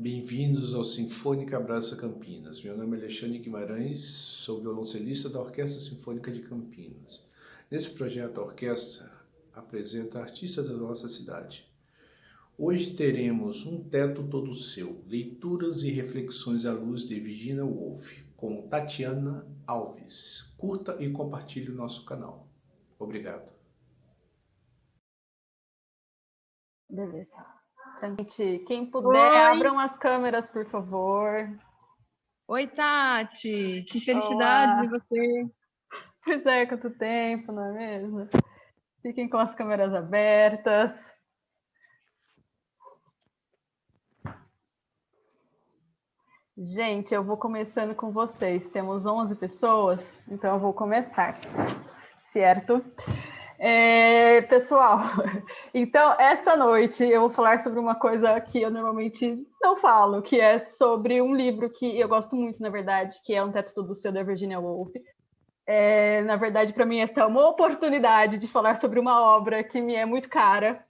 Bem-vindos ao Sinfônica Abraça Campinas. Meu nome é Alexandre Guimarães, sou violoncelista da Orquestra Sinfônica de Campinas. Nesse projeto, a orquestra apresenta artistas da nossa cidade. Hoje teremos Um Teto Todo Seu, leituras e reflexões à luz de Virginia Woolf, com Tatiana Alves. Curta e compartilhe o nosso canal. Obrigado. Beleza. Gente, quem puder, abram as câmeras, por favor. Oi, Tati! Que felicidade Olá. de você! Pois é, quanto tempo, não é mesmo? Fiquem com as câmeras abertas. Gente, eu vou começando com vocês. Temos 11 pessoas, então eu vou começar, certo? Pessoal, então esta noite eu vou falar sobre uma coisa que eu normalmente não falo, que é sobre um livro que eu gosto muito, na verdade, que é Um Teto Todo Seu, da Virginia Woolf. Na verdade, para mim, esta é uma oportunidade de falar sobre uma obra que me é muito cara.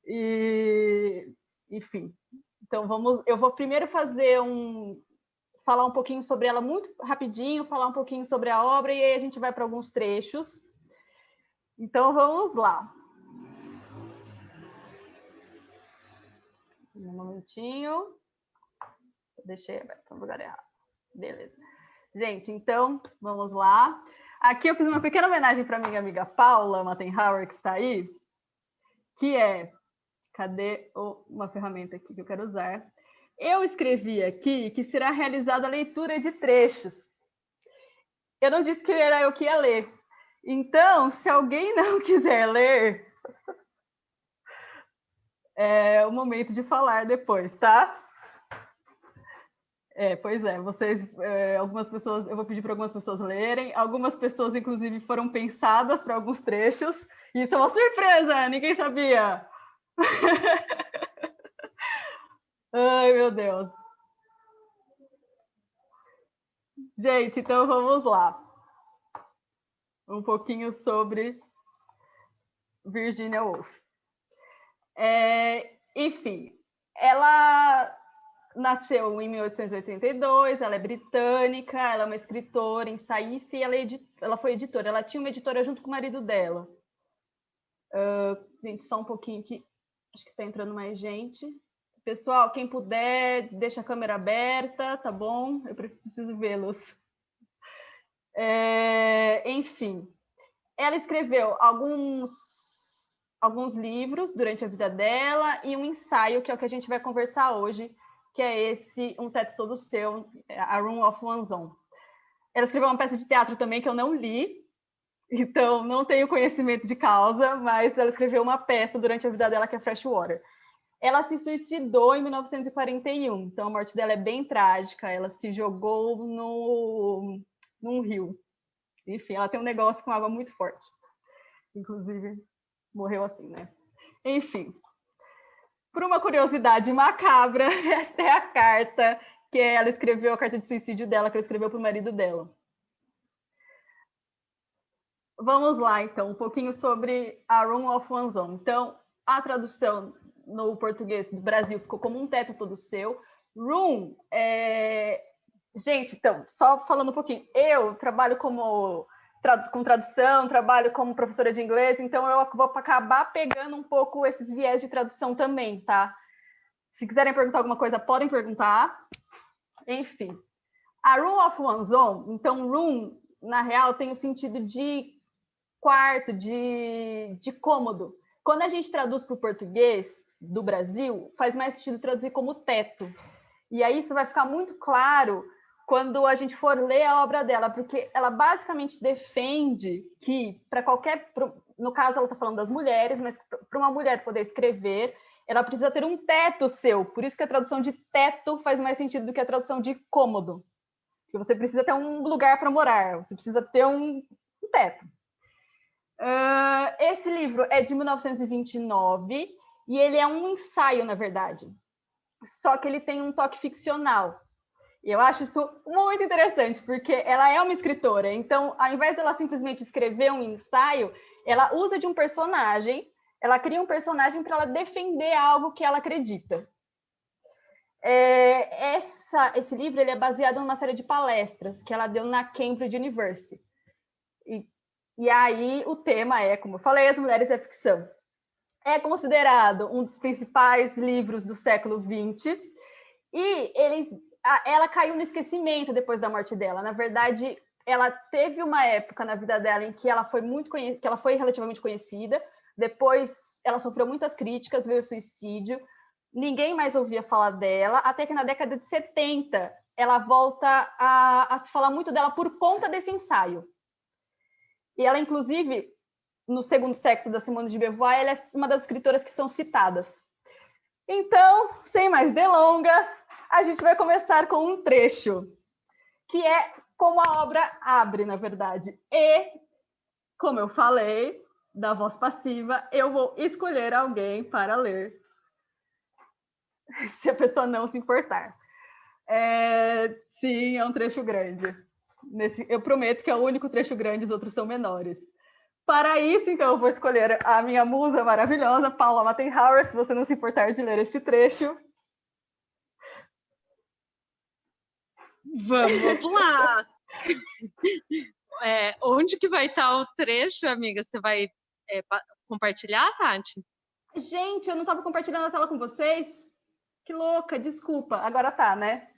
E, enfim, então eu vou primeiro falar um pouquinho sobre ela muito rapidinho, falar um pouquinho sobre a obra, e aí a gente vai para alguns trechos. Então, vamos lá. Um momentinho. Deixei aberto no lugar errado. Beleza. Gente, então, vamos lá. Aqui eu fiz uma pequena homenagem para minha amiga Paula Mattenhauer, que está aí, que é... Cadê uma ferramenta aqui que eu quero usar? Eu escrevi aqui que será realizada a leitura de trechos. Eu não disse que era eu que ia ler. Então, se alguém não quiser ler, é o momento de falar depois, tá? Pois é, algumas pessoas, eu vou pedir para algumas pessoas lerem, algumas pessoas, inclusive, foram pensadas para alguns trechos, e isso é uma surpresa, ninguém sabia! Ai, meu Deus! Gente, então vamos lá. Um pouquinho sobre Virginia Woolf. Enfim, ela nasceu em 1882, ela é britânica, ela é uma escritora, ensaísta, e ela foi editora. Ela tinha uma editora junto com o marido dela. Gente, só um pouquinho aqui. Acho que está entrando mais gente. Pessoal, quem puder, deixa a câmera aberta, tá bom? Eu preciso vê-los. Enfim, ela escreveu alguns livros durante a vida dela e um ensaio, que é o que a gente vai conversar hoje, que é esse Um Teto Todo Seu, A Room of One's Own. Ela escreveu uma peça de teatro também que eu não li, então não tenho conhecimento de causa, mas ela escreveu uma peça durante a vida dela que é Freshwater. Ela se suicidou em 1941, então a morte dela é bem trágica. Ela se jogou num rio. Enfim, ela tem um negócio com água muito forte. Inclusive, morreu assim, né? Enfim, por uma curiosidade macabra, esta é a carta que ela escreveu, a carta de suicídio dela, que ela escreveu para o marido dela. Vamos lá, então, um pouquinho sobre A Room of One's Own. Então, a tradução no português do Brasil ficou como Um Teto Todo Seu. Room Gente, então, só falando um pouquinho, eu trabalho com tradução, trabalho como professora de inglês, então eu vou acabar pegando um pouco esses viés de tradução também, tá? Se quiserem perguntar alguma coisa, podem perguntar. Enfim, a room of one's own, então room, na real, tem o sentido de quarto, de cômodo. Quando a gente traduz para o português do Brasil, faz mais sentido traduzir como teto. E aí isso vai ficar muito claro quando a gente for ler a obra dela, porque ela basicamente defende que, no caso ela está falando das mulheres, mas para uma mulher poder escrever, ela precisa ter um teto seu. Por isso que a tradução de teto faz mais sentido do que a tradução de cômodo. Porque você precisa ter um lugar para morar, você precisa ter um teto. Esse livro é de 1929 e ele é um ensaio, na verdade. Só que ele tem um toque ficcional. E eu acho isso muito interessante, porque ela é uma escritora. Então, ao invés dela simplesmente escrever um ensaio, ela usa de um personagem, ela cria um personagem para ela defender algo que ela acredita. Esse livro ele é baseado numa série de palestras que ela deu na Cambridge University. E aí o tema é, como eu falei, as mulheres e a ficção. É considerado um dos principais livros do século XX e ela caiu no esquecimento depois da morte dela. Na verdade, ela teve uma época na vida dela em que ela foi que ela foi relativamente conhecida. Depois, ela sofreu muitas críticas, veio o suicídio. Ninguém mais ouvia falar dela, até que na década de 70 ela volta a se falar muito dela por conta desse ensaio. E ela, inclusive, no Segundo Sexo da Simone de Beauvoir, ela é uma das escritoras que são citadas. Então, sem mais delongas, a gente vai começar com um trecho, que é como a obra abre, na verdade. E, como eu falei, da voz passiva, eu vou escolher alguém para ler, se a pessoa não se importar. Sim, é um trecho grande. Eu prometo que é o único trecho grande, os outros são menores. Para isso, então, eu vou escolher a minha musa maravilhosa, Paula Mattenhauer, se você não se importar de ler este trecho. Vamos lá! Onde que vai estar o trecho, amiga? Você vai compartilhar, Tati? Gente, eu não estava compartilhando a tela com vocês? Que louca, desculpa. Agora tá, né?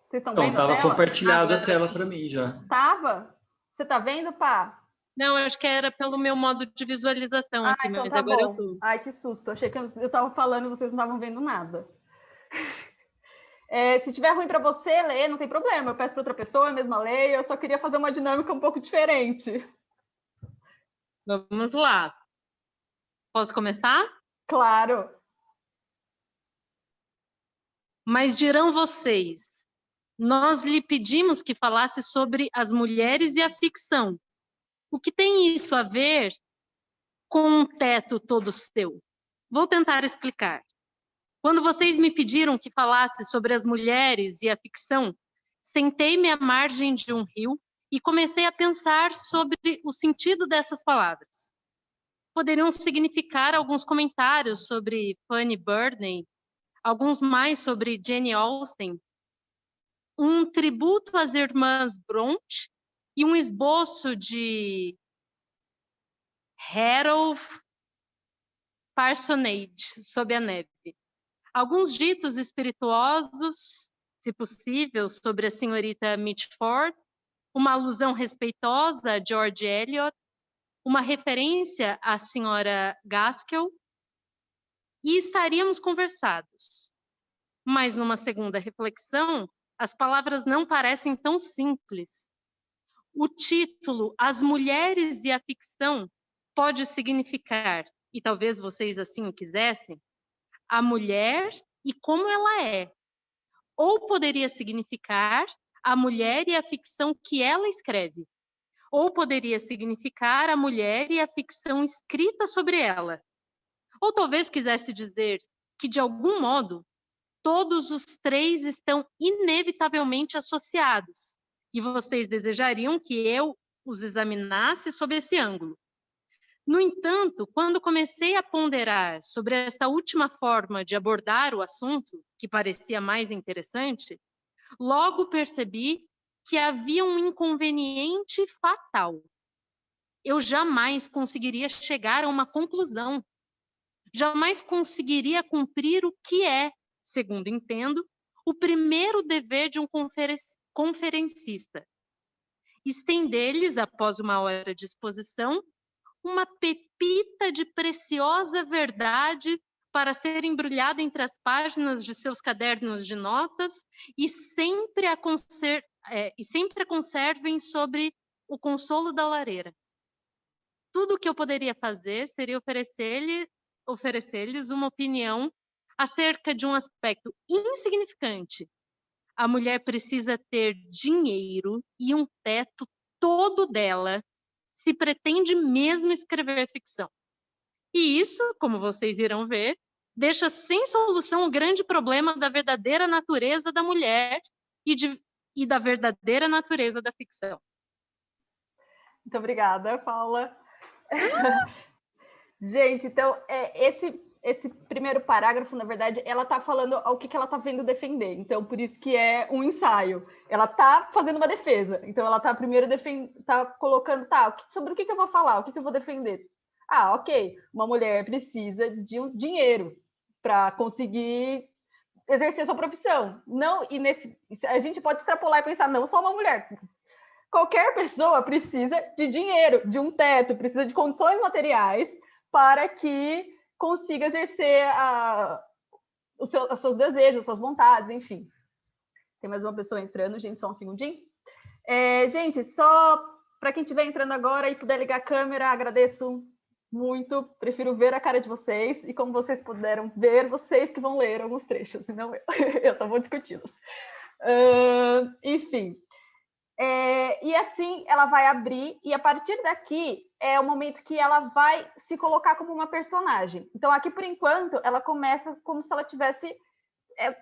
Vocês estão vendo a tela? Tava compartilhada a tela para mim já. Tava? Você tá vendo, pá? Não, eu acho que era pelo meu modo de visualização aqui, então mas tá agora bom. eu tô. Ai, que susto. Achei que eu tava falando e vocês não estavam vendo nada. Se tiver ruim para você ler, não tem problema. Eu peço para outra pessoa, eu mesma leio. Eu só queria fazer uma dinâmica um pouco diferente. Vamos lá. Posso começar? Claro. Mas dirão vocês, nós lhe pedimos que falasse sobre as mulheres e a ficção. O que tem isso a ver com um teto todo seu? Vou tentar explicar. Quando vocês me pediram que falasse sobre as mulheres e a ficção, sentei-me à margem de um rio e comecei a pensar sobre o sentido dessas palavras. Poderiam significar alguns comentários sobre Fanny Burney, alguns mais sobre Jane Austen, um tributo às irmãs Bronte e um esboço de Harold Parsonage sob a neve. Alguns ditos espirituosos, se possível, sobre a senhorita Mitford, uma alusão respeitosa a George Eliot, uma referência à senhora Gaskell, e estaríamos conversados. Mas numa segunda reflexão, as palavras não parecem tão simples. O título As Mulheres e a Ficção pode significar, e talvez vocês assim o quisessem, a mulher e como ela é. Ou poderia significar a mulher e a ficção que ela escreve. Ou poderia significar a mulher e a ficção escrita sobre ela. Ou talvez quisesse dizer que, de algum modo, todos os três estão inevitavelmente associados, e vocês desejariam que eu os examinasse sob esse ângulo. No entanto, quando comecei a ponderar sobre esta última forma de abordar o assunto, que parecia mais interessante, logo percebi que havia um inconveniente fatal. Eu jamais conseguiria chegar a uma conclusão. Jamais conseguiria cumprir o que é, segundo entendo, o primeiro dever de um conferencista. Estender-lhes, após uma hora de exposição, uma pepita de preciosa verdade para ser embrulhada entre as páginas de seus cadernos de notas e sempre a conservem sobre o consolo da lareira. Tudo o que eu poderia fazer seria oferecer-lhes uma opinião acerca de um aspecto insignificante. A mulher precisa ter dinheiro e um teto todo dela se pretende mesmo escrever ficção. E isso, como vocês irão ver, deixa sem solução o grande problema da verdadeira natureza da mulher e da verdadeira natureza da ficção. Muito obrigada, Paula. Gente, então, esse primeiro parágrafo, na verdade, ela está falando o que ela está vendo defender. Então, por isso que é um ensaio. Ela está fazendo uma defesa. Então, ela está primeiro tá colocando, sobre o que eu vou falar, o que eu vou defender. Ok, uma mulher precisa de um dinheiro para conseguir exercer sua profissão. Não, a gente pode extrapolar e pensar, não só uma mulher. Qualquer pessoa precisa de dinheiro, de um teto, precisa de condições materiais para que consiga exercer os seus desejos, as suas vontades, enfim. Tem mais uma pessoa entrando, gente, só um segundinho. Gente, só para quem estiver entrando agora e puder ligar a câmera, agradeço muito, prefiro ver a cara de vocês, e como vocês puderam ver, vocês que vão ler alguns trechos, e não eu, eu só vou discuti-los. Enfim, e assim ela vai abrir, e a partir daqui é o momento que ela vai se colocar como uma personagem. Então, aqui, por enquanto, ela começa como se ela tivesse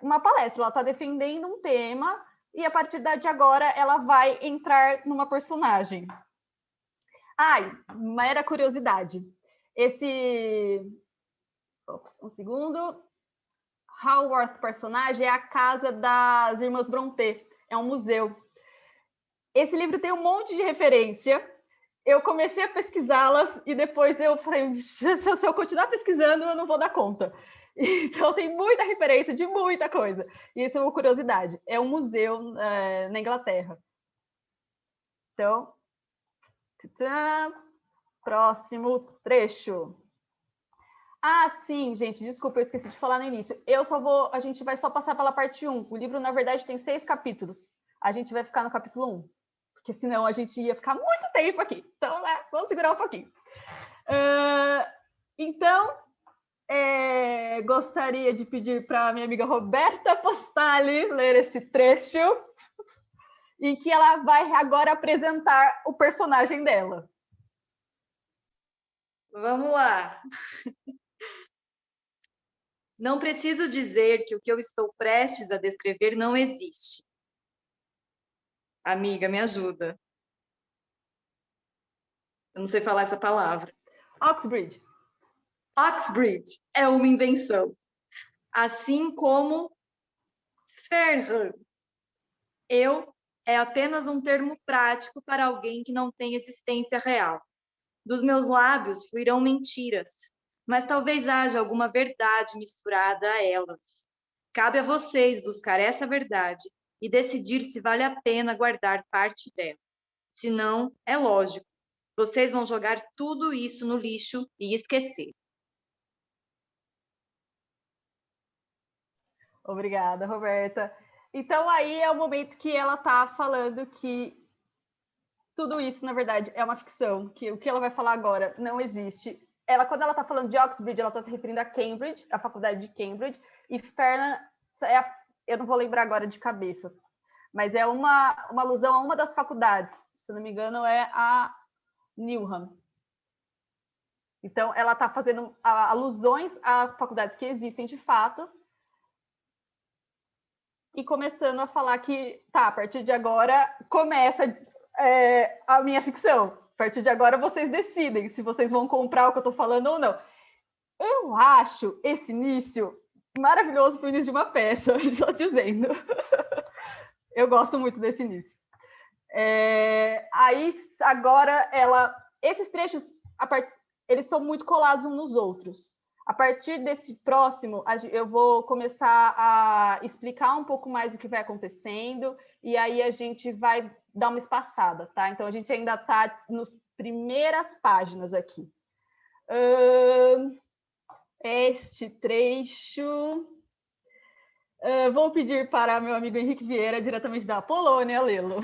uma palestra, ela está defendendo um tema, e a partir de agora ela vai entrar numa personagem. Mera curiosidade. Um segundo. Haworth personagem é a casa das Irmãs Brontë, é um museu. Esse livro tem um monte de referência. Eu comecei a pesquisá-las e depois eu falei, se eu continuar pesquisando, eu não vou dar conta. Então, tem muita referência de muita coisa. E isso é uma curiosidade. É um museu na Inglaterra. Então, próximo trecho. Sim, gente, desculpa, eu esqueci de falar no início. A gente vai só passar pela parte 1. O livro, na verdade, tem 6 capítulos. A gente vai ficar no capítulo 1. Porque senão a gente ia ficar muito tempo aqui. Então, vamos segurar um pouquinho. Então, gostaria de pedir para a minha amiga Roberta Postali ler este trecho, em que ela vai agora apresentar o personagem dela. Vamos lá. Não preciso dizer que o que eu estou prestes a descrever não existe. Amiga, me ajuda. Eu não sei falar essa palavra. Oxbridge. Oxbridge é uma invenção. Assim como Ferran. Eu é apenas um termo prático para alguém que não tem existência real. Dos meus lábios fluirão mentiras, mas talvez haja alguma verdade misturada a elas. Cabe a vocês buscar essa verdade e decidir se vale a pena guardar parte dela. Se não, é lógico, vocês vão jogar tudo isso no lixo e esquecer. Obrigada, Roberta. Então, aí é o momento que ela está falando que tudo isso, na verdade, é uma ficção, que o que ela vai falar agora não existe. Quando ela está falando de Oxbridge, ela está se referindo a Cambridge, a faculdade de Cambridge, e Fernan, eu não vou lembrar agora de cabeça, mas é uma alusão a uma das faculdades, se não me engano, é a Newham. Então, ela está fazendo alusões a faculdades que existem de fato, e começando a falar que, a partir de agora, começa a minha ficção. A partir de agora, vocês decidem se vocês vão comprar o que eu estou falando ou não. Eu acho esse início maravilhoso para o início de uma peça, só dizendo. Eu gosto muito desse início. Aí, agora, esses trechos, eles são muito colados uns nos outros. A partir desse próximo, eu vou começar a explicar um pouco mais o que vai acontecendo, e aí a gente vai dar uma espaçada, tá? Então, a gente ainda está nas primeiras páginas aqui. Este trecho... vou pedir para meu amigo Henrique Vieira, diretamente da Polônia, lê-lo.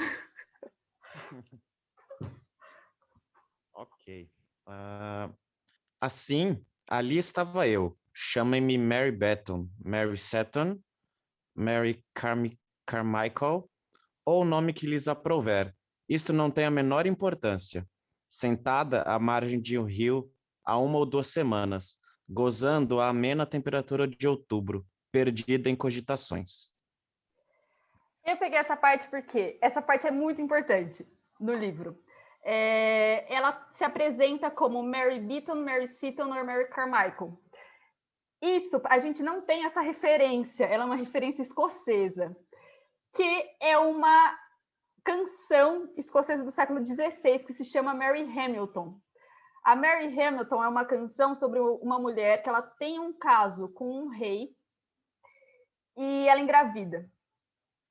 Ok. Assim, ali estava eu. Chamem-me Mary Betton, Mary Seton, Mary Carmichael, ou o nome que lhes aprouver. Isto não tem a menor importância. Sentada à margem de um rio há 1 ou 2 semanas, gozando a amena temperatura de outubro, perdida em cogitações. Eu peguei essa parte porque essa parte é muito importante no livro. Ela se apresenta como Mary Beaton, Mary Seton ou Mary Carmichael. Isso, a gente não tem essa referência, ela é uma referência escocesa, que é uma canção escocesa do século XVI, que se chama Mary Hamilton. A Mary Hamilton é uma canção sobre uma mulher que ela tem um caso com um rei e ela engravida.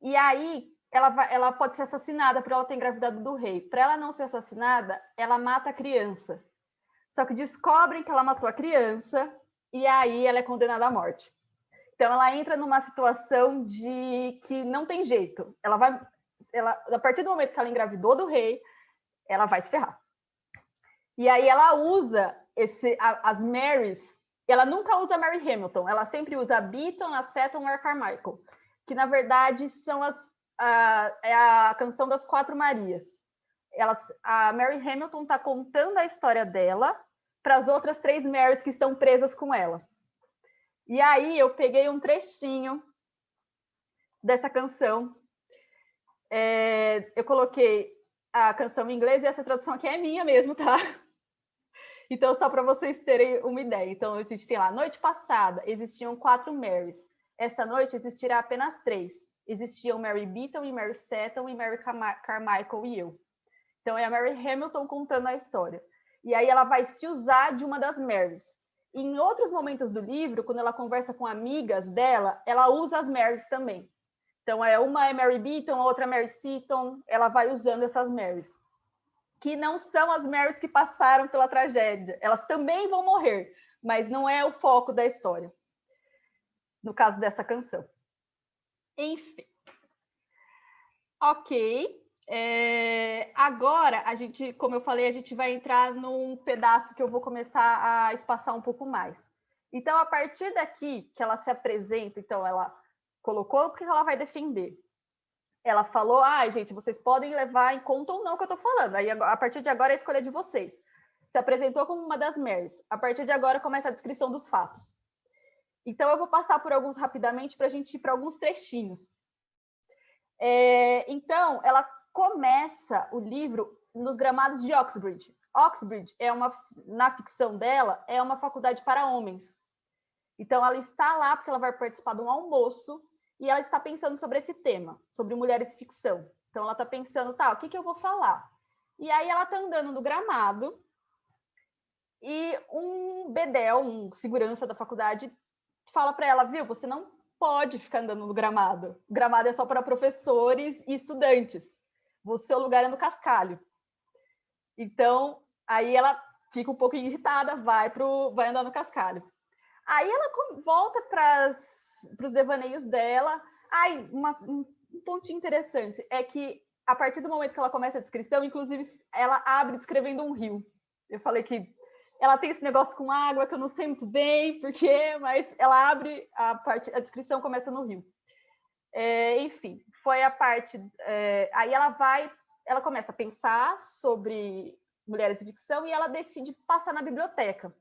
E aí ela pode ser assassinada por ela ter engravidado do rei. Para ela não ser assassinada, ela mata a criança. Só que descobrem que ela matou a criança e aí ela é condenada à morte. Então ela entra numa situação de que não tem jeito. A partir do momento que ela engravidou do rei, ela vai se ferrar. E aí ela usa as Marys. Ela nunca usa a Mary Hamilton. Ela sempre usa a Beaton, a Seton e a Carmichael, que na verdade são é a canção das Quatro Marias. A Mary Hamilton está contando a história dela para as outras 3 Marys que estão presas com ela. E aí eu peguei um trechinho dessa canção. Eu coloquei a canção em inglês e essa tradução aqui é minha mesmo, tá? Então, só para vocês terem uma ideia. Então, a gente tem lá, noite passada existiam 4 Marys. Esta noite existirá apenas 3. Existiam Mary Beaton e Mary Seton e Mary Carmichael e eu. Então, é a Mary Hamilton contando a história. E aí ela vai se usar de uma das Marys. E em outros momentos do livro, quando ela conversa com amigas dela, ela usa as Marys também. Então, uma é Mary Beaton, a outra é Mary Seton, ela vai usando essas Marys. Que não são as Marys que passaram pela tragédia. Elas também vão morrer, mas não é o foco da história. No caso dessa canção. Enfim. Ok. Agora, como eu falei, a gente vai entrar num pedaço que eu vou começar a espaçar um pouco mais. Então, a partir daqui que ela se apresenta, então ela colocou o que ela vai defender. Ela falou, gente, vocês podem levar em conta ou não o que eu estou falando. Aí, a partir de agora, a escolha é de vocês. Se apresentou como uma das Marys. A partir de agora, começa a descrição dos fatos. Então, eu vou passar por alguns rapidamente para a gente ir para alguns trechinhos. Então, ela começa o livro nos gramados de Oxbridge. Oxbridge, na ficção dela, é uma faculdade para homens. Então, ela está lá porque ela vai participar de um almoço e ela está pensando sobre esse tema, sobre mulheres e ficção. Então, ela está pensando, o que eu vou falar? E aí, ela está andando no gramado e um bedel, um segurança da faculdade, fala para ela, viu, você não pode ficar andando no gramado. O gramado é só para professores e estudantes. O seu lugar é no cascalho. Então, aí ela fica um pouco irritada, vai andar no cascalho. Aí ela volta para os devaneios dela. Um pontinho interessante é que, a partir do momento que ela começa a descrição, inclusive, ela abre descrevendo um rio. Eu falei que ela tem esse negócio com água, que eu não sei muito bem por quê, mas ela abre, a descrição começa no rio. Enfim, foi a parte... aí ela começa a pensar sobre mulheres de ficção e ela decide passar na biblioteca.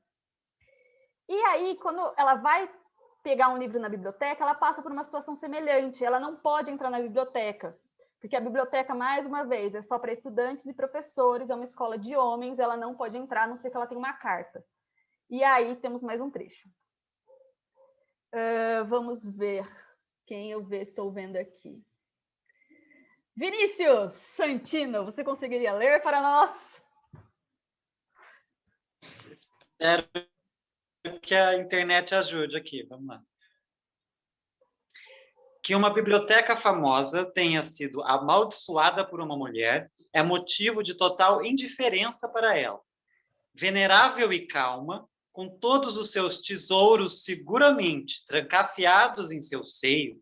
E aí, quando ela vai pegar um livro na biblioteca, ela passa por uma situação semelhante. Ela não pode entrar na biblioteca, porque a biblioteca, mais uma vez, é só para estudantes e professores, é uma escola de homens, ela não pode entrar, a não ser que ela tenha uma carta. E aí temos mais um trecho. Vamos ver quem estou vendo aqui. Vinícius Santino, você conseguiria ler para nós? Espero que a internet ajude aqui, vamos lá. Que uma biblioteca famosa tenha sido amaldiçoada por uma mulher é motivo de total indiferença para ela. Venerável e calma, com todos os seus tesouros seguramente trancafiados em seu seio,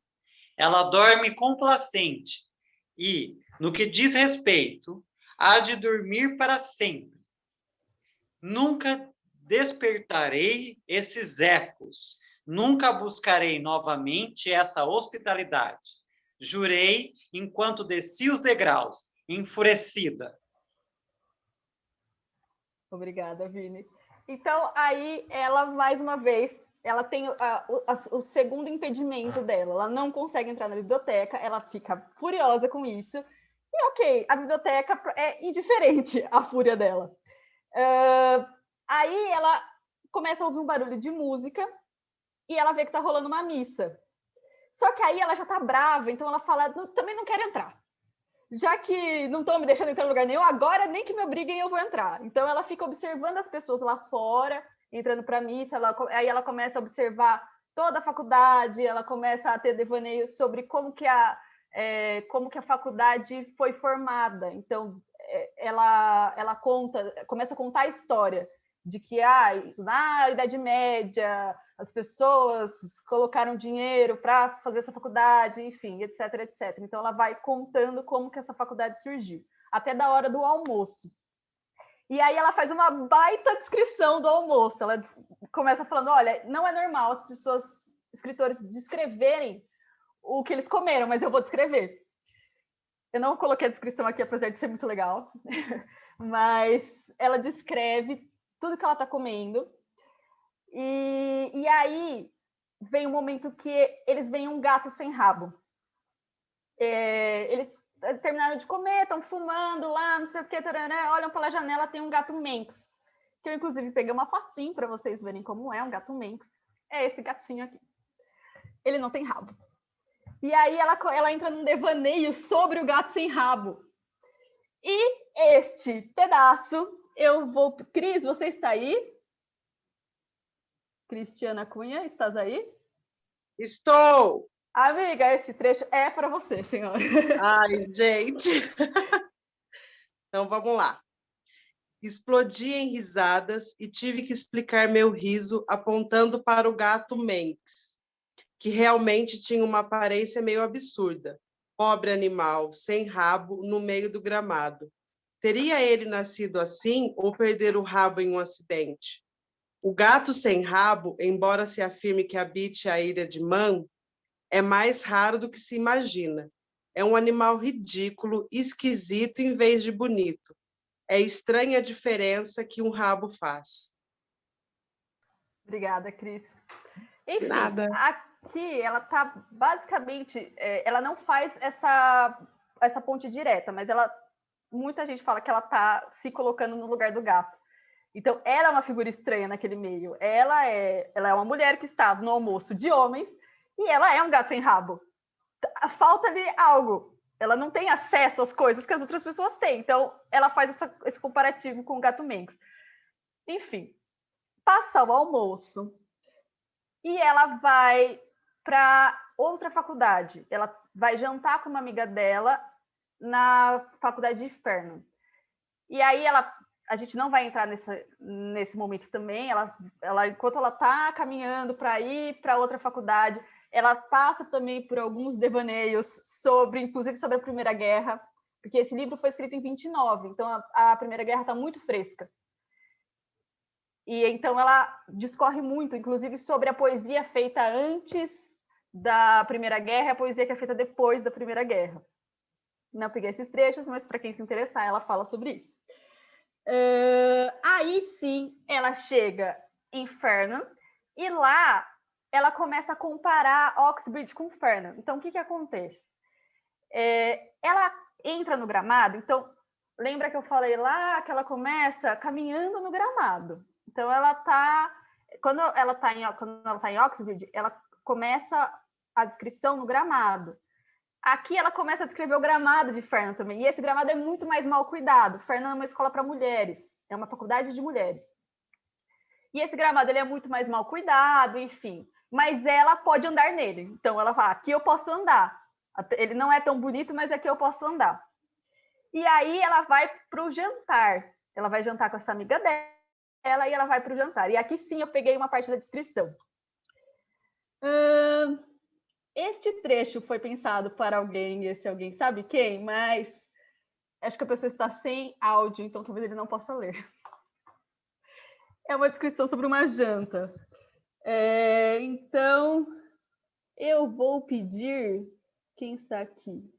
ela dorme complacente e, no que diz respeito, há de dormir para sempre. Nunca despertarei esses ecos, nunca buscarei novamente essa hospitalidade. Jurei enquanto desci os degraus, enfurecida. Obrigada, Vini. Então, aí ela, mais uma vez, ela tem o segundo impedimento dela. Ela não consegue entrar na biblioteca, ela fica furiosa com isso. E ok, a biblioteca é indiferente à fúria dela. Aí ela começa a ouvir um barulho de música e ela vê que está rolando uma missa. Só que aí ela já está brava, então ela fala, também não quero entrar. Já que não estão me deixando entrar em lugar nenhum, agora nem que me obriguem eu vou entrar. Então ela fica observando as pessoas lá fora, entrando para a missa, aí ela começa a observar toda a faculdade, ela começa a ter devaneios sobre como que a faculdade foi formada. Então ela começa a contar a história de que na Idade Média as pessoas colocaram dinheiro para fazer essa faculdade, enfim, etc, etc. Então ela vai contando como que essa faculdade surgiu, até da hora do almoço. E aí ela faz uma baita descrição do almoço. Ela começa falando, olha, não é normal as pessoas, escritores, descreverem o que eles comeram, mas eu vou descrever. Eu não coloquei a descrição aqui, apesar de ser muito legal, mas ela descreve tudo que ela está comendo. E aí vem um momento que eles veem um gato sem rabo. Eles terminaram de comer, estão fumando lá, não sei o que, tarará, olham pela janela, tem um gato Manx, que eu inclusive peguei uma fotinho para vocês verem como é um gato Manx. É esse gatinho aqui. Ele não tem rabo. E aí ela entra num devaneio sobre o gato sem rabo. E este pedaço, eu vou... Cris, você está aí? Cristiana Cunha, estás aí? Estou! Amiga, este trecho é para você, senhora. Ai, gente! Então, vamos lá. Explodi em risadas e tive que explicar meu riso apontando para o gato Manx, que realmente tinha uma aparência meio absurda. Pobre animal, sem rabo, no meio do gramado. Teria ele nascido assim ou perder o rabo em um acidente? O gato sem rabo, embora se afirme que habite a ilha de Man, é mais raro do que se imagina. É um animal ridículo, esquisito em vez de bonito. É estranha a diferença que um rabo faz. Obrigada, Cris. Enfim, Nada. aqui ela está basicamente... ela não faz essa ponte direta, mas muita gente fala que ela está se colocando no lugar do gato. Então, ela é uma figura estranha naquele meio. Ela é uma mulher que está no almoço de homens e ela é um gato sem rabo. Falta-lhe algo. Ela não tem acesso às coisas que as outras pessoas têm. Então, ela faz esse comparativo com o gato Manx. Enfim, passa o almoço e ela vai para outra faculdade. Ela vai jantar com uma amiga dela na faculdade de Inferno. E aí a gente não vai entrar nesse momento também. Enquanto ela está caminhando para ir para outra faculdade, ela passa também por alguns devaneios inclusive sobre a Primeira Guerra, porque esse livro foi escrito em 29, então a Primeira Guerra está muito fresca. E então ela discorre muito, inclusive, sobre a poesia feita antes da Primeira Guerra e a poesia que é feita depois da Primeira Guerra. Não peguei esses trechos, mas para quem se interessar, ela fala sobre isso. Aí sim, ela chega em Fernan e lá ela começa a comparar Oxbridge com Fernan. Então, o que acontece? Ela entra no gramado, então, lembra que eu falei lá que ela começa caminhando no gramado. Então, quando ela tá em Oxbridge, ela começa a descrição no gramado. Aqui ela começa a descrever o gramado de Fernan também. E esse gramado é muito mais mal cuidado. Fernan é uma escola para mulheres. É uma faculdade de mulheres. E esse gramado ele é muito mais mal cuidado, enfim. Mas ela pode andar nele. Então ela fala, aqui eu posso andar. Ele não é tão bonito, mas aqui eu posso andar. E aí ela vai para o jantar. Ela vai jantar com essa amiga dela e ela vai para o jantar. E aqui sim eu peguei uma parte da descrição. Este trecho foi pensado para alguém, esse alguém sabe quem, mas acho que a pessoa está sem áudio, então talvez ele não possa ler. É uma descrição sobre uma janta. Então, eu vou pedir... Quem está aqui?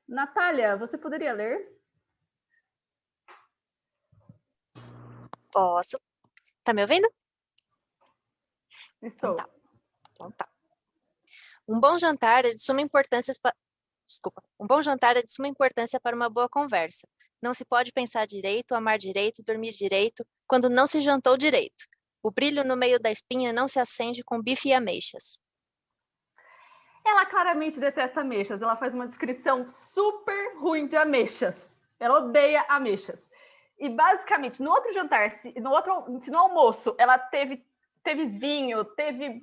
Natália, você poderia ler? Posso. Tá me ouvindo? Estou. Então tá. Um bom jantar é de suma importância para uma boa conversa. Não se pode pensar direito, amar direito, dormir direito, quando não se jantou direito. O brilho no meio da espinha não se acende com bife e ameixas. Ela claramente detesta ameixas. Ela faz uma descrição super ruim de ameixas. Ela odeia ameixas. E basicamente, no outro jantar, se no almoço, ela teve vinho, teve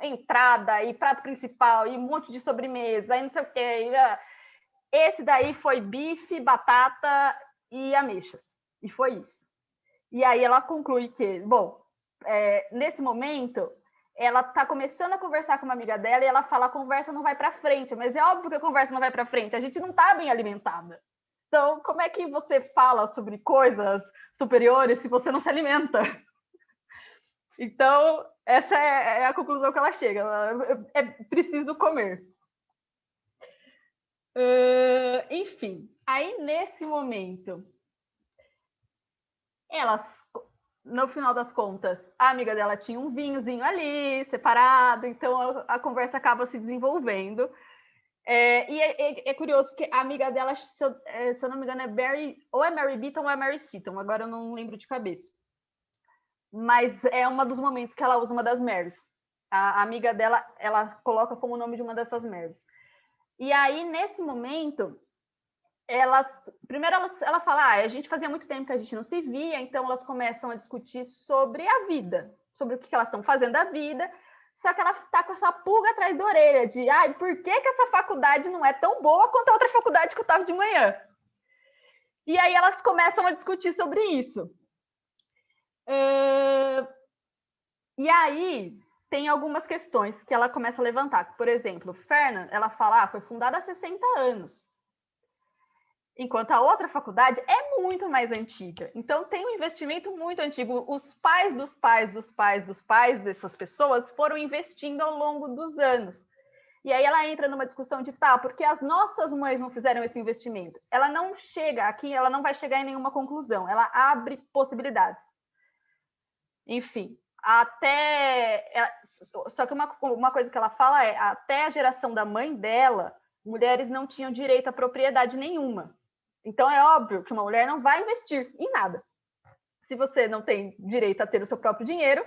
entrada e prato principal e um monte de sobremesa, e não sei o quê. Esse daí foi bife, batata e ameixas. E foi isso. E aí ela conclui que, bom, nesse momento, ela está começando a conversar com uma amiga dela e ela fala: a conversa não vai para frente. Mas é óbvio que a conversa não vai para frente. A gente não está bem alimentada. Então, como é que você fala sobre coisas superiores se você não se alimenta? Então, essa é a conclusão que ela chega. É preciso comer. Enfim, aí nesse momento, no final das contas, a amiga dela tinha um vinhozinho ali, separado, então a conversa acaba se desenvolvendo. E é curioso, porque a amiga dela, se eu não me engano, ou é Mary Beaton ou é Mary Seaton, agora eu não lembro de cabeça. Mas é um dos momentos que ela usa uma das Marys. A amiga dela, ela coloca como nome de uma dessas Marys. E aí, nesse momento, ela fala: a gente fazia muito tempo que a gente não se via, então elas começam a discutir sobre a vida, sobre o que elas estão fazendo da vida, só que ela está com essa pulga atrás da orelha de por que essa faculdade não é tão boa quanto a outra faculdade que eu estava de manhã? E aí elas começam a discutir sobre isso. E aí tem algumas questões que ela começa a levantar. Por exemplo, Fernand, ela fala: foi fundada há 60 anos. Enquanto a outra faculdade é muito mais antiga. Então, tem um investimento muito antigo. Os pais dos pais dos pais dos pais dessas pessoas foram investindo ao longo dos anos. E aí ela entra numa discussão de, porque as nossas mães não fizeram esse investimento. Ela não chega aqui, ela não vai chegar em nenhuma conclusão. Ela abre possibilidades. Enfim, só que uma coisa que ela fala é: até a geração da mãe dela, mulheres não tinham direito à propriedade nenhuma. Então é óbvio que uma mulher não vai investir em nada. Se você não tem direito a ter o seu próprio dinheiro,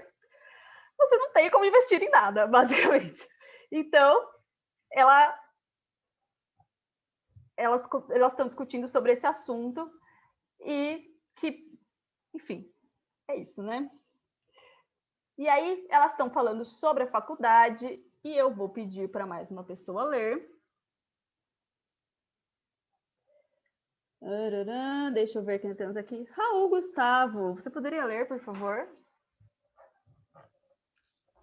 você não tem como investir em nada, basicamente. Então, elas estão discutindo sobre esse assunto e que, enfim, é isso, né? E aí, elas estão falando sobre a faculdade e eu vou pedir para mais uma pessoa ler. Deixa eu ver quem temos aqui. Raul Gustavo, você poderia ler, por favor?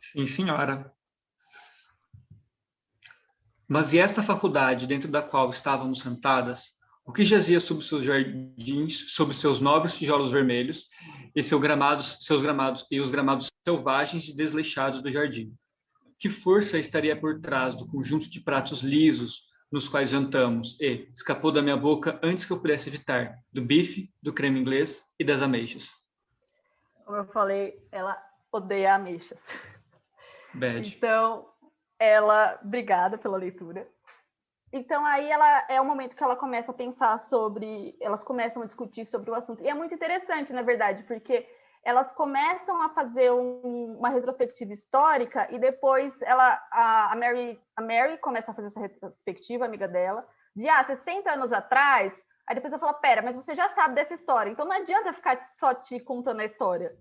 Sim, senhora. Mas e esta faculdade dentro da qual estávamos sentadas, o que jazia sob seus jardins, sob seus nobres tijolos vermelhos e seus gramados e os gramados selvagens e desleixados do jardim? Que força estaria por trás do conjunto de pratos lisos nos quais jantamos e escapou da minha boca antes que eu pudesse evitar, do bife, do creme inglês e das ameixas? Como eu falei, ela odeia ameixas. Bad. Então, obrigada pela leitura. Então, aí é o momento que ela começa a pensar elas começam a discutir sobre o assunto. E é muito interessante, na verdade, porque elas começam a fazer uma retrospectiva histórica e depois a Mary começa a fazer essa retrospectiva, amiga dela, de 60 anos atrás. Aí depois ela fala: pera, mas você já sabe dessa história, então não adianta ficar só te contando a história.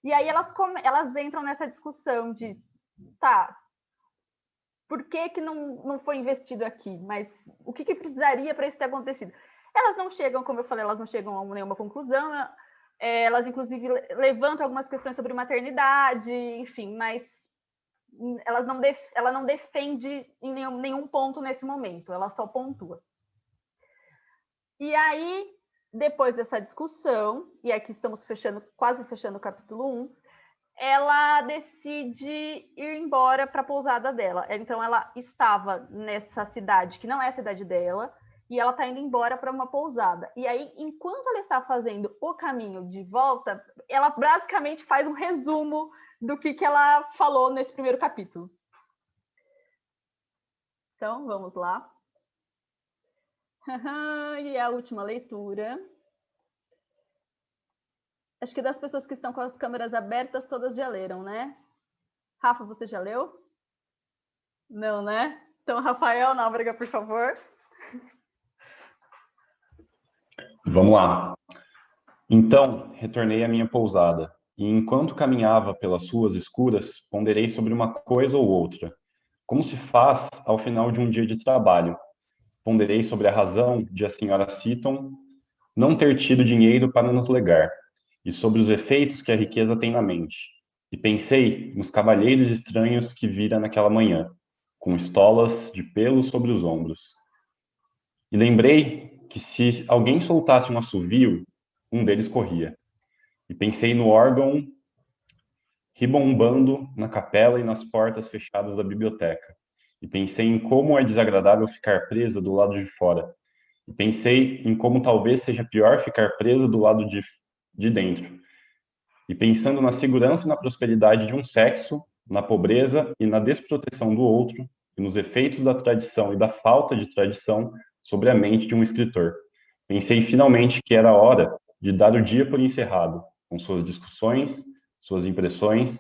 E aí elas entram nessa discussão de, por que não foi investido aqui? Mas o que precisaria para isso ter acontecido? Elas não chegam, como eu falei, elas não chegam a nenhuma conclusão. Elas, inclusive, levantam algumas questões sobre maternidade, enfim, mas ela não defende em nenhum ponto nesse momento, ela só pontua. E aí, depois dessa discussão, e aqui estamos quase fechando o capítulo 1, ela decide ir embora para a pousada dela. Então, ela estava nessa cidade, que não é a cidade dela, e ela está indo embora para uma pousada. E aí, enquanto ela está fazendo o caminho de volta, ela basicamente faz um resumo do que ela falou nesse primeiro capítulo. Então, vamos lá. E a última leitura Acho que das pessoas que estão com as câmeras abertas, todas já leram, né? Rafa, você já leu? Não, né? Então, Rafael Nóbrega, por favor. Vamos lá. Então, retornei à minha pousada, e enquanto caminhava pelas ruas escuras, ponderei sobre uma coisa ou outra, como se faz ao final de um dia de trabalho. Ponderei sobre a razão de a senhora Seaton não ter tido dinheiro para nos legar, e sobre os efeitos que a riqueza tem na mente. E pensei nos cavalheiros estranhos que vira naquela manhã, com estolas de pelo sobre os ombros. E lembrei que se alguém soltasse um assovio, um deles corria. E pensei no órgão ribombando na capela e nas portas fechadas da biblioteca. E pensei em como é desagradável ficar presa do lado de fora. E pensei em como talvez seja pior ficar presa do lado de dentro. E pensando na segurança e na prosperidade de um sexo, na pobreza e na desproteção do outro, e nos efeitos da tradição e da falta de tradição sobre a mente de um escritor. Pensei finalmente que era hora de dar o dia por encerrado, com suas discussões, suas impressões,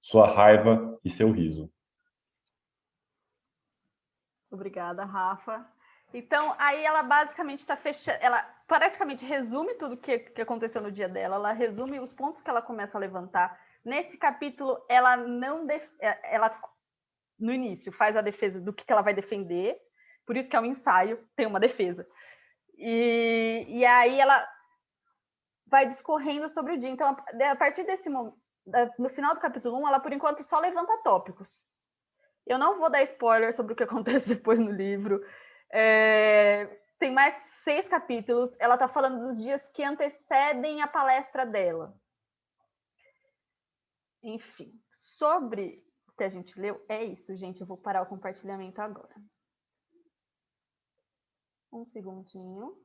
sua raiva e seu riso. Obrigada, Rafa. Então, aí ela basicamente está fechando, ela praticamente resume tudo que aconteceu no dia dela, ela resume os pontos que ela começa a levantar. Nesse capítulo, ela não ela no início faz a defesa do que ela vai defender, por isso que é um ensaio, tem uma defesa. E aí ela vai discorrendo sobre o dia. Então, a partir desse momento, no final do capítulo 1, ela por enquanto só levanta tópicos. Eu não vou dar spoiler sobre o que acontece depois no livro. Tem mais 6 capítulos. Ela está falando dos dias que antecedem a palestra dela. Enfim, sobre o que a gente leu, é isso, gente. Eu vou parar o compartilhamento agora. Um segundinho.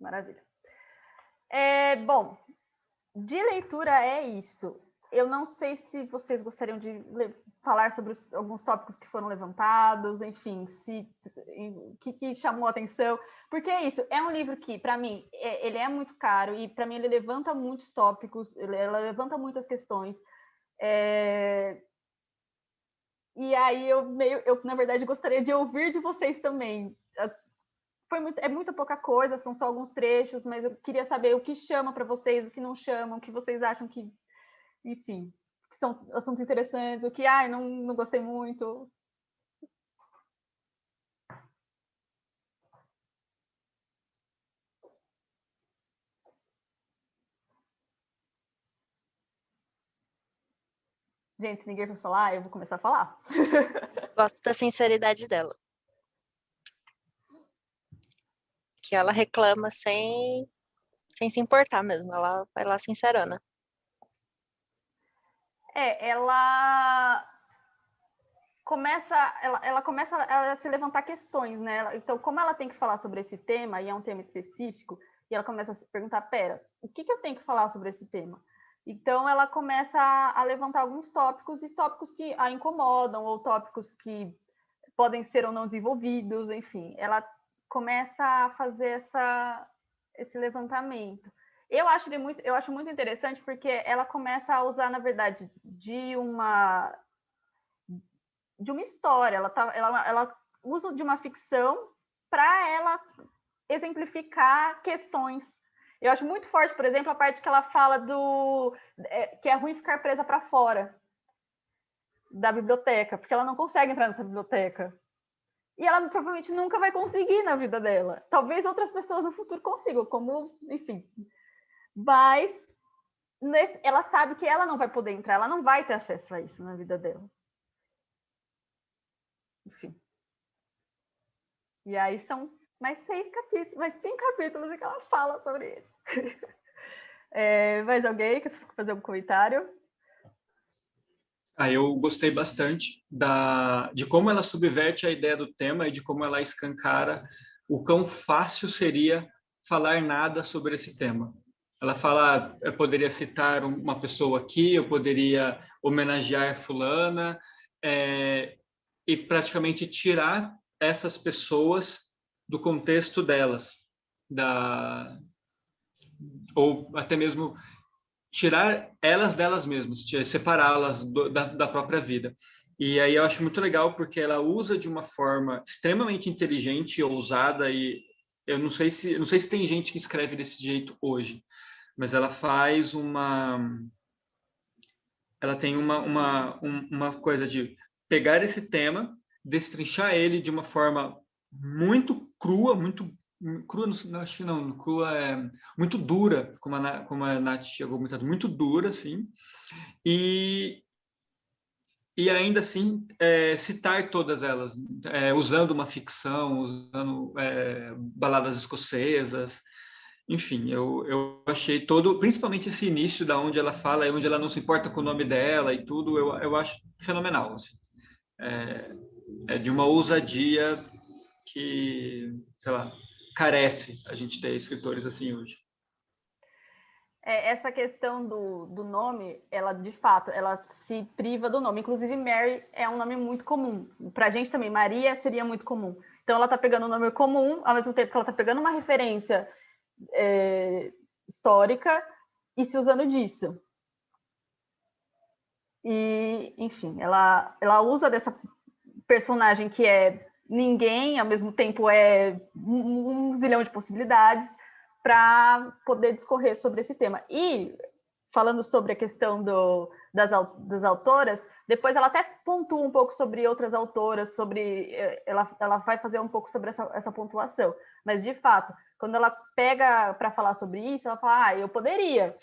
Maravilha. Bom, de leitura é isso. Eu não sei se vocês gostariam de falar sobre alguns tópicos que foram levantados, enfim, o que chamou a atenção, porque é isso, é um livro que, para mim, ele é muito caro e, para mim, ele levanta muitos tópicos, ela levanta muitas questões, e aí eu, na verdade, gostaria de ouvir de vocês também. É muita pouca coisa, são só alguns trechos, mas eu queria saber o que chama para vocês, o que não chama, o que vocês acham que, enfim, que são assuntos interessantes, o que, não gostei muito. Gente, se ninguém for falar, eu vou começar a falar. Gosto da sinceridade dela. Que ela reclama sem se importar mesmo. Ela vai lá sincerona. Ela começa a se levantar questões, né? Então, como ela tem que falar sobre esse tema, e é um tema específico, e ela começa a se perguntar, o que eu tenho que falar sobre esse tema? Então, ela começa a levantar alguns tópicos, e tópicos que a incomodam, ou tópicos que podem ser ou não desenvolvidos, enfim. Ela começa a fazer esse levantamento. Eu acho muito interessante, porque ela começa a usar, na verdade, de uma história. Ela usa de uma ficção para ela exemplificar questões. Eu acho muito forte, por exemplo, a parte que ela fala que é ruim ficar presa para fora da biblioteca, porque ela não consegue entrar nessa biblioteca. E ela provavelmente nunca vai conseguir na vida dela. Talvez outras pessoas no futuro consigam, como, enfim. Mas ela sabe que ela não vai poder entrar, ela não vai ter acesso a isso na vida dela. Enfim. E aí são mais 5 capítulos em que ela fala sobre isso. Mais alguém quer fazer um comentário? Eu gostei bastante de como ela subverte a ideia do tema e de como ela escancara o quão fácil seria falar nada sobre esse tema. Ela fala, eu poderia citar uma pessoa aqui, eu poderia homenagear fulana, e praticamente tirar essas pessoas do contexto delas, ou até mesmo tirar elas delas mesmas, separá-las da própria vida. E aí eu acho muito legal porque ela usa de uma forma extremamente inteligente e ousada, e eu não sei se tem gente que escreve desse jeito hoje, mas ela faz ela tem uma coisa de pegar esse tema, destrinchar ele de uma forma muito crua, não, acho que não, crua é muito dura, como a Nath chegou muito dura, assim, e ainda assim citar todas elas, usando uma ficção, usando baladas escocesas, enfim, eu achei principalmente esse início da onde ela fala e onde ela não se importa com o nome dela e tudo, eu acho fenomenal, assim. É de uma ousadia que, sei lá, carece a gente ter escritores assim hoje. Essa questão do nome, ela de fato, ela se priva do nome. Inclusive, Mary é um nome muito comum. Para a gente também, Maria seria muito comum. Então, ela está pegando um nome comum, ao mesmo tempo que ela está pegando uma referência histórica e se usando disso. E, enfim, ela usa dessa personagem que é ninguém, ao mesmo tempo é um zilhão de possibilidades, para poder discorrer sobre esse tema. E, falando sobre a questão das autoras, depois ela até pontua um pouco sobre outras autoras, ela vai fazer um pouco sobre essa pontuação. Mas, de fato, quando ela pega para falar sobre isso, ela fala, eu poderia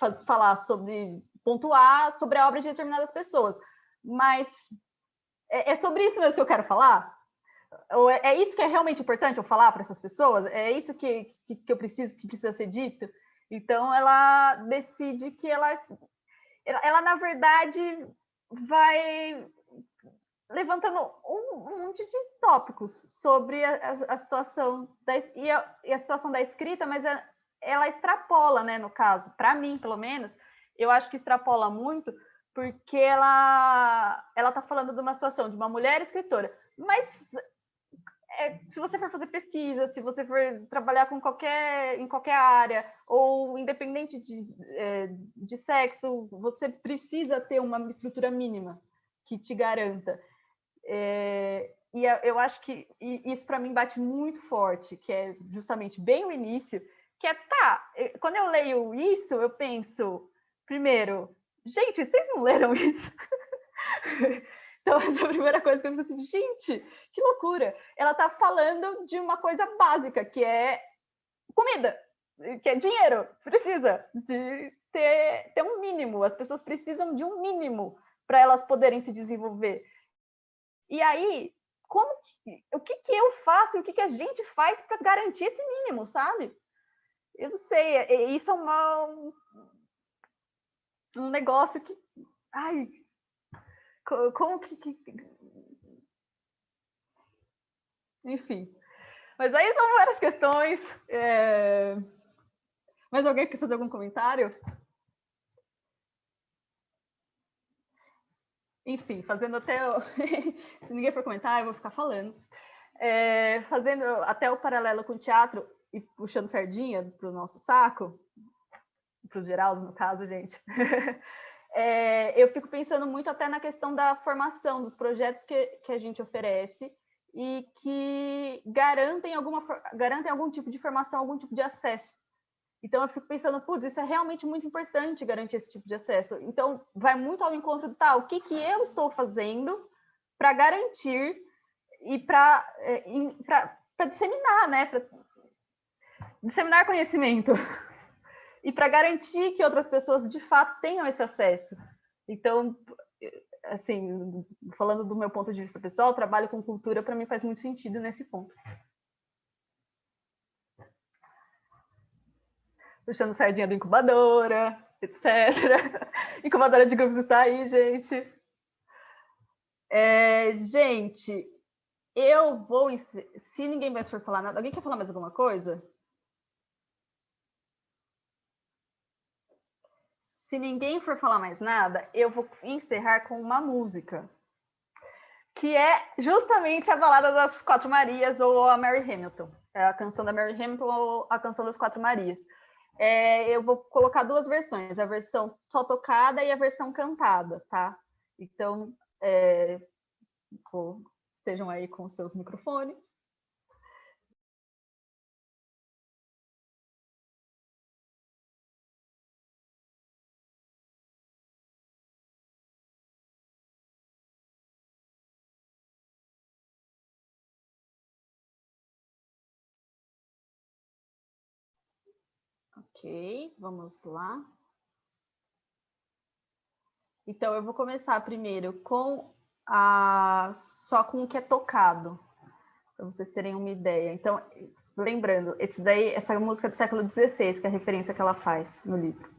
pontuar sobre a obra de determinadas pessoas, mas é sobre isso mesmo que eu quero falar? Ou é isso que é realmente importante eu falar para essas pessoas? É isso que precisa ser dito? Então, ela decide que ela na verdade, vai levantando um monte de tópicos sobre a situação e a situação da escrita, mas ela extrapola, né, no caso, para mim, pelo menos, eu acho que extrapola muito, porque ela está falando de uma situação de uma mulher escritora, mas se você for fazer pesquisa, se você for trabalhar em qualquer área, ou independente de sexo, você precisa ter uma estrutura mínima que te garanta. E eu acho que isso para mim bate muito forte, que é justamente bem o início, que quando eu leio isso, eu penso, primeiro, gente, vocês não leram isso? Então, essa é a primeira coisa que eu pensei, gente, que loucura. Ela está falando de uma coisa básica, que é comida, que é dinheiro. Precisa de ter um mínimo. As pessoas precisam de um mínimo para elas poderem se desenvolver. E aí, o que eu faço, o que a gente faz para garantir esse mínimo, sabe? Eu não sei, isso é um negócio que... Ai, como que... Enfim. Mas aí são várias questões. Mais alguém quer fazer algum comentário? Enfim, fazendo até... Se ninguém for comentar, eu vou ficar falando. Fazendo até o paralelo com o teatro e puxando sardinha para o nosso saco, para os Geraldos, no caso, gente. Eu fico pensando muito até na questão da formação, dos projetos que a gente oferece e que garantem algum tipo de formação, algum tipo de acesso. Então, eu fico pensando, isso é realmente muito importante garantir esse tipo de acesso. Então, vai muito ao encontro do o que eu estou fazendo para garantir e para disseminar, né? Para disseminar conhecimento. E para garantir que outras pessoas, de fato, tenham esse acesso. Então, assim, falando do meu ponto de vista pessoal, o trabalho com cultura, para mim, faz muito sentido nesse ponto. Puxando sardinha do incubadora, etc. Incubadora de grupos está aí, gente. Gente, eu vou... Se ninguém mais for falar nada... Alguém quer falar mais alguma coisa? Se ninguém for falar mais nada, eu vou encerrar com uma música, que é justamente a Balada das Quatro Marias ou a Mary Hamilton. É a canção da Mary Hamilton ou a canção das Quatro Marias. Eu vou colocar duas versões, a versão só tocada e a versão cantada, tá? Então, estejam aí com os seus microfones. Ok, vamos lá. Então, eu vou começar primeiro com só com o que é tocado, para vocês terem uma ideia. Então, lembrando, essa música do século XVI, que é a referência que ela faz no livro.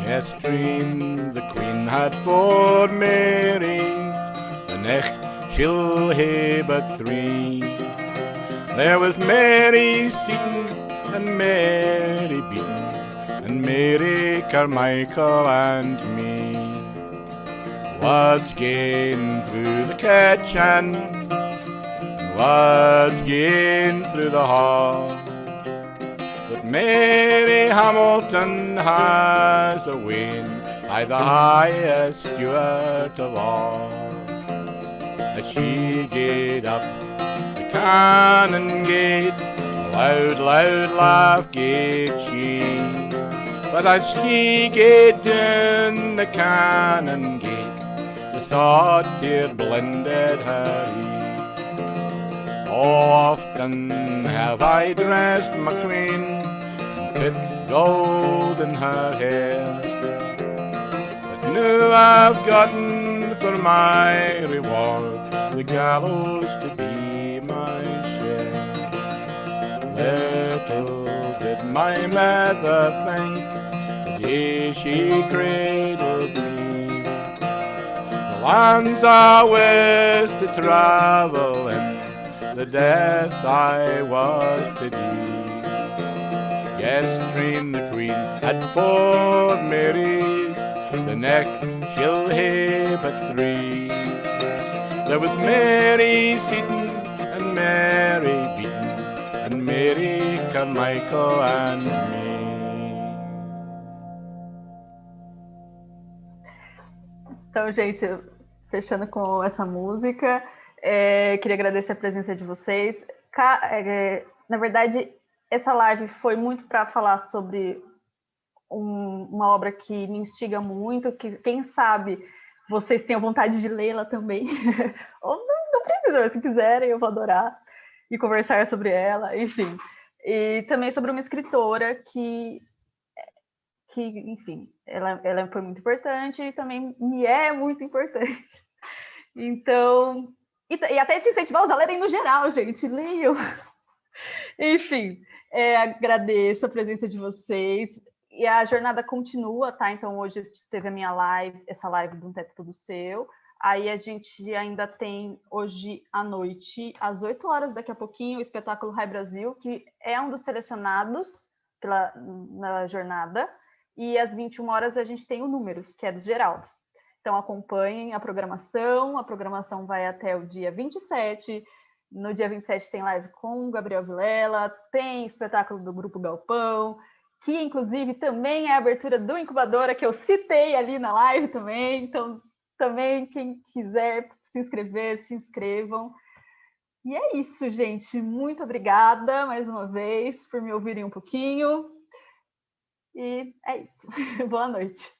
Yestreen the Queen had 4 Marys, the next she'll hae but 3. There was Mary Seaton and Mary Beaton and Mary Carmichael and me. Was gain through the kitchen, was gain through the hall. But Mary Hamilton has a win, aye, the highest steward of all. As she gaed up the cannon gate, loud, loud laugh gaed she. But as she gaed down the cannon gate, the sod tear blinded her e'e. Often have I dressed my queen, put gold in her hair, but now I've gotten for my reward the gallows to be my share. Little did my mother think, yea, she cradled me. The lands I was to travel in, the death I was to die. Yestreen the Queen had 4 Marys, the next she'll hae but 3. There was Mary Seaton and Mary Beaton and Mary Carmichael and me. Então, gente, fechando com essa música, queria agradecer a presença de vocês. Na verdade, essa live foi muito para falar sobre uma obra que me instiga muito, que quem sabe vocês tenham vontade de lê-la também. Ou não precisa, mas se quiserem, eu vou adorar e conversar sobre ela, enfim. E também sobre uma escritora que enfim, ela foi muito importante e também me é muito importante. Então, e até te incentivar a usar lerem no geral, gente, leiam. Enfim, agradeço a presença de vocês. E a jornada continua, tá? Então, hoje teve a minha live, essa live do Teto Todo Seu. Aí a gente ainda tem, hoje à noite, às 8 horas, daqui a pouquinho, o espetáculo Rai Brasil, que é um dos selecionados na jornada. E às 21 horas a gente tem o Números, que é dos Geraldos. Então, acompanhem a programação vai até o dia 27. No dia 27 tem live com o Gabriel Vilela, tem espetáculo do Grupo Galpão, que inclusive também é a abertura do Incubadora, que eu citei ali na live também. Então, também quem quiser se inscrever, se inscrevam. E é isso, gente. Muito obrigada mais uma vez por me ouvirem um pouquinho. E é isso. Boa noite.